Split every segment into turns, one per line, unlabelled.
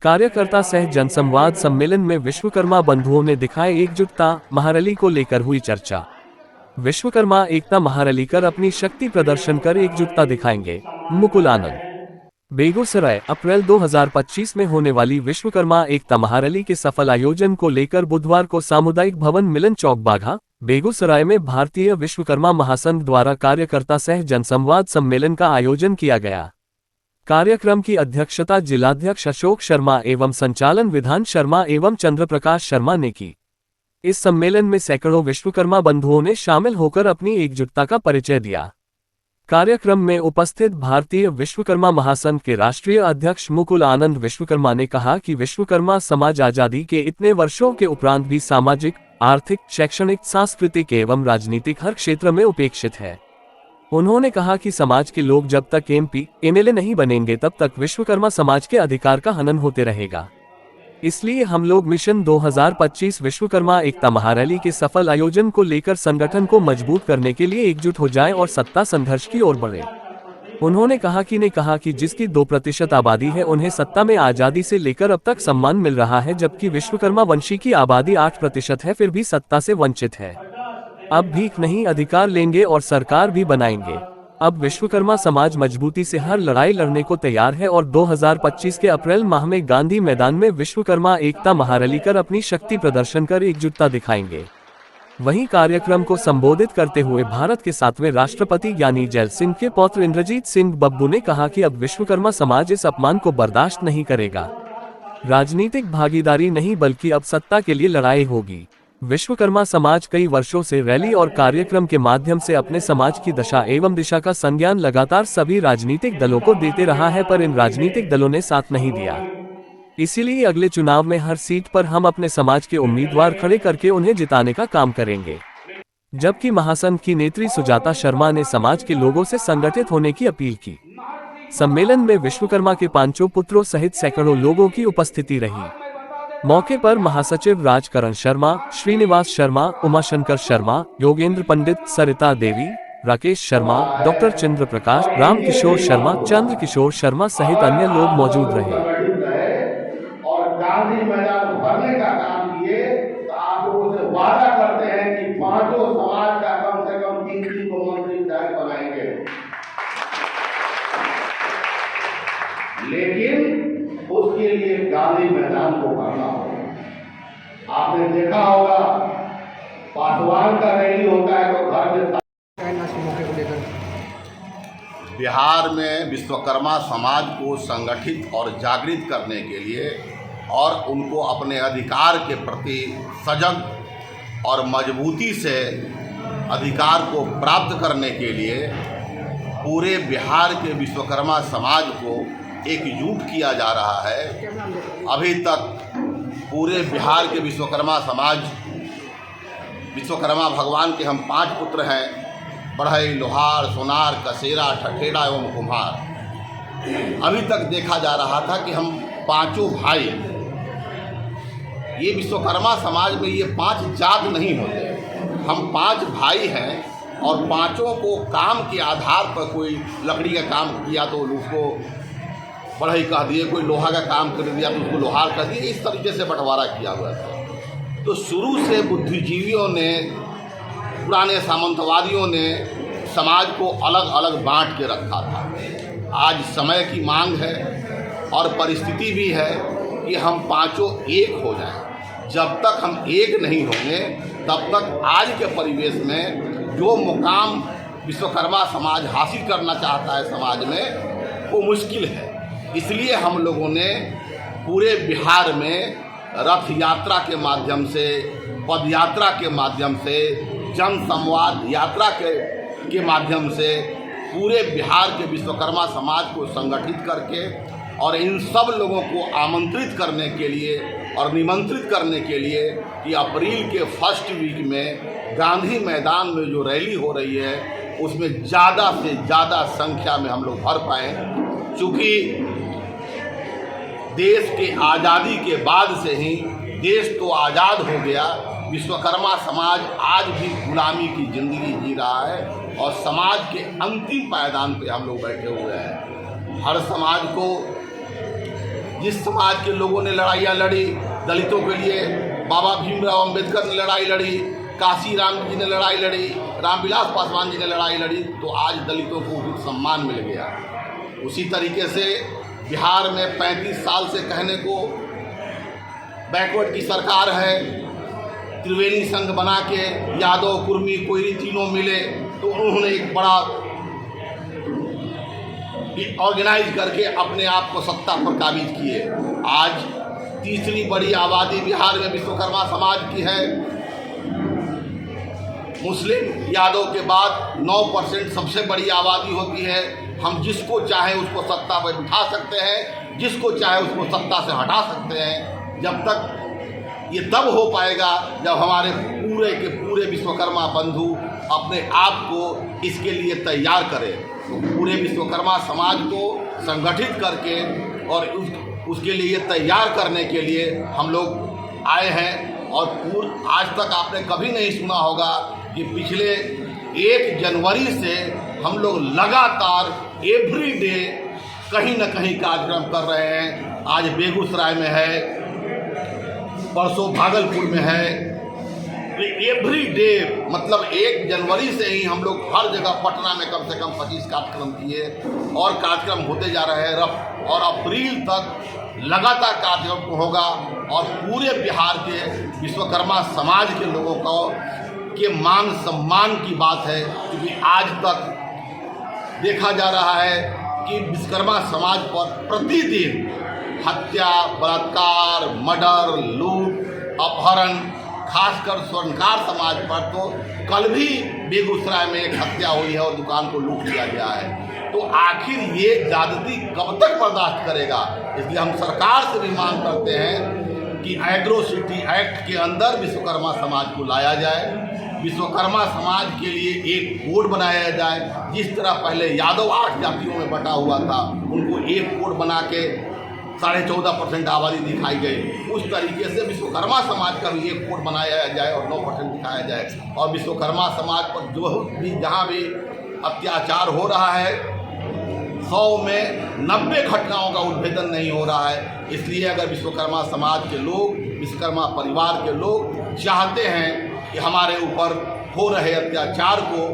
कार्यकर्ता सह जनसंवाद सम्मेलन में विश्वकर्मा बंधुओं ने दिखाए एकजुटता, महारली को लेकर हुई चर्चा। विश्वकर्मा एकता महारली कर अपनी शक्ति प्रदर्शन कर एकजुटता दिखाएंगे, मुकुल आनंद। बेगूसराय, अप्रैल 2025 में होने वाली विश्वकर्मा एकता महारली के सफल आयोजन को लेकर बुधवार को सामुदायिक भवन मिलन चौक बाघा, बेगूसराय में भारतीय विश्वकर्मा महासंघ द्वारा कार्यकर्ता सह जनसंवाद सम्मेलन का आयोजन किया गया। कार्यक्रम की अध्यक्षता जिलाध्यक्ष अशोक शर्मा एवं संचालन विधान शर्मा एवं चंद्रप्रकाश शर्मा ने की। इस सम्मेलन में सैकड़ों विश्वकर्मा बंधुओं ने शामिल होकर अपनी एकजुटता का परिचय दिया। कार्यक्रम में उपस्थित भारतीय विश्वकर्मा महासंघ के राष्ट्रीय अध्यक्ष मुकुल आनंद विश्वकर्मा ने कहा कि विश्वकर्मा समाज आजादी के इतने वर्षों के उपरांत भी सामाजिक, आर्थिक, शैक्षणिक, सांस्कृतिक एवं राजनीतिक हर क्षेत्र में उपेक्षित है। उन्होंने कहा कि समाज के लोग जब तक MP, MLA नहीं बनेंगे तब तक विश्वकर्मा समाज के अधिकार का हनन होते रहेगा। इसलिए हम लोग मिशन 2025 विश्वकर्मा एकता महारैली के सफल आयोजन को लेकर संगठन को मजबूत करने के लिए एकजुट हो जाएं और सत्ता संघर्ष की ओर बढ़े। उन्होंने कहा कि जिसकी 2% आबादी है उन्हें सत्ता में आजादी से लेकर अब तक सम्मान मिल रहा है, जबकि विश्वकर्मा वंशी की आबादी 8% है, फिर भी सत्ता से वंचित है। अब भीख नहीं, अधिकार लेंगे और सरकार भी बनाएंगे। अब विश्वकर्मा समाज मजबूती से हर लड़ाई लड़ने को तैयार है और 2025 के अप्रैल माह में गांधी मैदान में विश्वकर्मा एकता महारैली कर अपनी शक्ति प्रदर्शन कर एकजुटता दिखाएंगे। वहीं कार्यक्रम को संबोधित करते हुए भारत के 7वें राष्ट्रपति ज्ञानी जैल सिंह के पौत्र इंद्रजीत सिंह बब्बू ने कहा कि अब विश्वकर्मा समाज इस अपमान को बर्दाश्त नहीं करेगा। राजनीतिक भागीदारी नहीं बल्कि अब सत्ता के लिए लड़ाई होगी। विश्वकर्मा समाज कई वर्षों से रैली और कार्यक्रम के माध्यम से अपने समाज की दशा एवं दिशा का संज्ञान लगातार सभी राजनीतिक दलों को देते रहा है, पर इन राजनीतिक दलों ने साथ नहीं दिया। इसीलिए अगले चुनाव में हर सीट पर हम अपने समाज के उम्मीदवार खड़े करके उन्हें जिताने का काम करेंगे। जबकि महासंघ की नेत्री सुजाता शर्मा ने समाज के लोगों से संगठित होने की अपील की। सम्मेलन में विश्वकर्मा के 5 पुत्रों सहित सैकड़ों लोगों की उपस्थिति रही। मौके पर महासचिव राजकरण शर्मा, श्रीनिवास शर्मा, उमाशंकर शर्मा, योगेंद्र पंडित, सरिता देवी, राकेश शर्मा, डॉक्टर चंद्र प्रकाश, रामकिशोर शर्मा, चंद्र किशोर शर्मा सहित अन्य लोग मौजूद रहे।
और गांधी मैदान भरने का काम किए तो आप लोगों से वादा करते हैं कि 5 समाज का कम से कम 3 को मंत्री विधायक बनाएंगे। लेकिन उसके लिए गांधी मैदान को भरना होगा। आपने देखा होगा पासवान का रैली होता है तो घर में। बिहार में विश्वकर्मा समाज को संगठित और जागृत करने के लिए और उनको अपने अधिकार के प्रति सजग और मजबूती से अधिकार को प्राप्त करने के लिए पूरे बिहार के विश्वकर्मा समाज को एकजुट किया जा रहा है। अभी तक पूरे बिहार के विश्वकर्मा समाज, विश्वकर्मा भगवान के हम 5 पुत्र हैं, बढ़ई, लोहार, सोनार, कसेरा, ठठेरा एवं कुम्हार। अभी तक देखा जा रहा था कि हम 5 भाई, ये विश्वकर्मा समाज में ये 5 जात नहीं होते, हम 5 भाई हैं और 5 को काम के आधार पर कोई लकड़ी का काम किया तो उसको बढ़ई कह दिए, कोई लोहा का काम कर दिया तो उसको लोहार कर दिए, इस तरीके से बंटवारा किया हुआ था। तो शुरू से बुद्धिजीवियों ने, पुराने सामंतवादियों ने समाज को अलग अलग बांट के रखा था। आज समय की मांग है और परिस्थिति भी है कि हम 5 एक हो जाएं। जब तक हम एक नहीं होंगे तब तक आज के परिवेश में जो मुकाम विश्वकर्मा समाज हासिल करना चाहता है समाज में, वो मुश्किल है। इसलिए हम लोगों ने पूरे बिहार में रथ यात्रा के माध्यम से, पद यात्रा के माध्यम से, जन संवाद यात्रा के माध्यम से पूरे बिहार के विश्वकर्मा समाज को संगठित करके और इन सब लोगों को आमंत्रित करने के लिए और निमंत्रित करने के लिए कि अप्रैल के फर्स्ट वीक में गांधी मैदान में जो रैली हो रही है उसमें ज़्यादा से ज़्यादा संख्या में हम लोग भर पाएँ। चूँकि देश के आज़ादी के बाद से ही देश तो आज़ाद हो गया, विश्वकर्मा समाज आज भी गुलामी की ज़िंदगी जी रहा है और समाज के अंतिम पायदान पे हम लोग बैठे हुए हैं। हर समाज को जिस समाज के लोगों ने लड़ाइयाँ लड़ी दलितों के लिए, बाबा भीमराव अंबेडकर ने लड़ाई लड़ी, काशी राम जी ने लड़ाई लड़ी, रामविलास पासवान जी ने लड़ाई लड़ी, तो आज दलितों को उचित सम्मान मिल गया। उसी तरीके से बिहार में 35 साल से कहने को बैकवर्ड की सरकार है, त्रिवेणी संघ बना के यादव, कुर्मी, कोयरी तीनों मिले तो उन्होंने एक बड़ा ऑर्गेनाइज करके अपने आप को सत्ता पर काबिज किए। आज तीसरी बड़ी आबादी बिहार में विश्वकर्मा समाज की है। मुस्लिम यादव के बाद 9% सबसे बड़ी आबादी होती है। हम जिसको चाहे उसको सत्ता पर बिठा सकते हैं, जिसको चाहे उसको सत्ता से हटा सकते हैं। जब तक ये तब हो पाएगा जब हमारे पूरे के पूरे विश्वकर्मा बंधु अपने आप को इसके लिए तैयार करें। तो पूरे विश्वकर्मा समाज को संगठित करके और उसके लिए तैयार करने के लिए हम लोग आए हैं। और आज तक आपने कभी नहीं सुना होगा कि पिछले 1 जनवरी से हम लोग लगातार एवरी डे कहीं न कहीं कार्यक्रम कर रहे हैं। आज बेगूसराय में है, परसों भागलपुर में है। एवरी डे मतलब 1 जनवरी से ही हम लोग हर जगह, पटना में कम से कम 25 कार्यक्रम किए और कार्यक्रम होते जा रहे हैं। और अप्रैल तक लगातार कार्यक्रम होगा और पूरे बिहार के विश्वकर्मा समाज के लोगों को के मान सम्मान की बात है। क्योंकि आज तक देखा जा रहा है कि विश्वकर्मा समाज पर प्रतिदिन हत्या, बलात्कार, मर्डर, लूट, अपहरण, खासकर स्वर्णकार समाज पर तो कल भी बेगूसराय में एक हत्या हुई है और दुकान को लूट लिया गया है। तो आखिर ये ज्यादती कब तक बर्दाश्त करेगा? इसलिए हम सरकार से भी मांग करते हैं कि एग्रोसिटी एक्ट के अंदर विश्वकर्मा समाज को लाया जाए। विश्वकर्मा समाज के लिए एक कोड बनाया जाए। जिस तरह पहले यादव 8 जातियों में बटा हुआ था, उनको एक कोड बना के 14.5% आबादी दिखाई गई। उस तरीके से विश्वकर्मा समाज का भी एक कोड बनाया जाए और 9% दिखाया जाए। और विश्वकर्मा समाज पर जो भी जहाँ भी अत्याचार हो रहा है, 100 में 90 घटनाओं का उद्भेदन नहीं हो रहा है। इसलिए अगर विश्वकर्मा समाज के लोग, विश्वकर्मा परिवार के लोग चाहते हैं कि हमारे ऊपर हो रहे अत्याचार को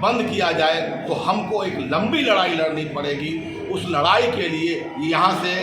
बंद किया जाए, तो हमको एक लंबी लड़ाई लड़नी पड़ेगी। उस लड़ाई के लिए यहाँ से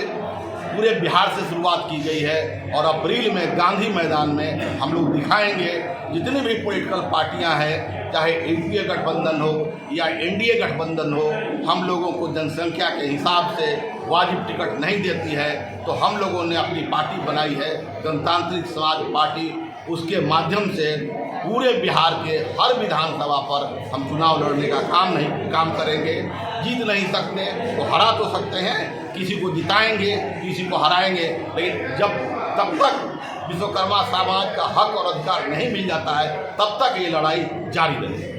पूरे बिहार से शुरुआत की गई है और अप्रैल में गांधी मैदान में हम लोग दिखाएंगे। जितनी भी पॉलिटिकल पार्टियां हैं, चाहे यूपीए गठबंधन हो या एनडीए गठबंधन हो, हम लोगों को जनसंख्या के हिसाब से वाजिब टिकट नहीं देती है, तो हम लोगों ने अपनी पार्टी बनाई है जनतांत्रिक समाज पार्टी। उसके माध्यम से पूरे बिहार के हर विधानसभा पर हम चुनाव लड़ने का काम करेंगे। जीत नहीं सकते तो हरा तो सकते हैं, किसी को जिताएंगे, किसी को हराएंगे, लेकिन तब तक विश्वकर्मा समाज का हक और अधिकार नहीं मिल जाता है, तब तक ये लड़ाई जारी रहेगी।